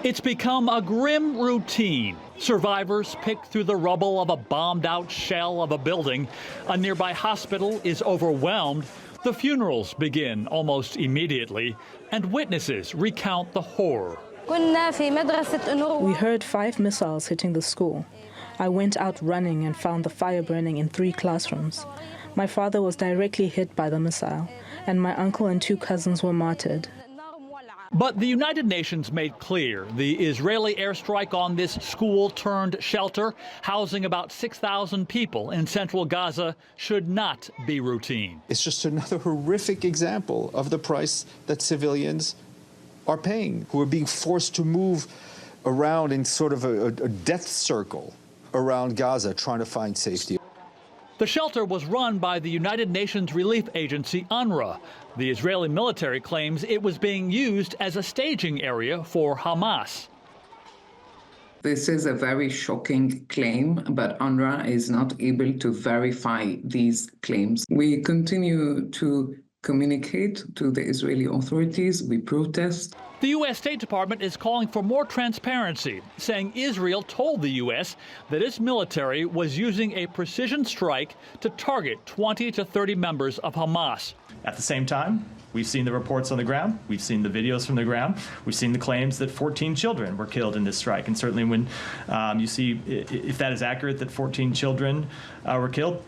It's become a grim routine. Survivors pick through the rubble of a bombed-out shell of a building. A nearby hospital is overwhelmed. The funerals begin almost immediately, and witnesses recount the horror. We heard 5 missiles hitting the school. I went out running and found the fire burning in 3 classrooms. My father was directly hit by the missile, and my uncle and 2 cousins were martyred. But the United Nations made clear the Israeli airstrike on this school-turned-shelter, housing about 6,000 people in central Gaza, should not be routine. It's just another horrific example of the price that civilians are paying, who are being forced to move around in sort of a death circle around Gaza, trying to find safety. The shelter was run by the United Nations relief agency UNRWA. The Israeli military claims it was being used as a staging area for Hamas. This is a very shocking claim, but UNRWA is not able to verify these claims. We continue to communicate to the Israeli authorities. We protest. The U.S. State Department is calling for more transparency, saying Israel told the U.S. that its military was using a precision strike to target 20 to 30 members of Hamas. At the same time, we've seen the reports on the ground. We've seen the videos from the ground. We've seen the claims that 14 children were killed in this strike. And certainly when you see, if that is accurate, that 14 children were killed,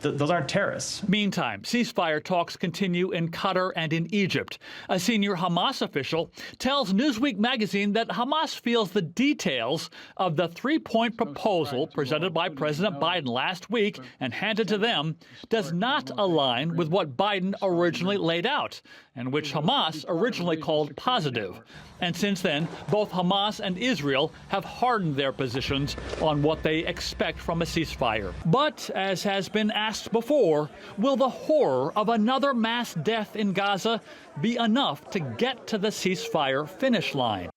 those aren't terrorists. Meantime, ceasefire talks continue in Qatar and in Egypt. A senior Hamas official tells Newsweek magazine that Hamas feels the details of the 3-point proposal presented by President Biden last week and handed to them does not align with what Biden originally laid out, and which Hamas originally called positive. And since then, both Hamas and Israel have hardened their positions on what they expect from a ceasefire. But, as has been asked before, will the horror of another mass death in Gaza be enough to get to the ceasefire finish line?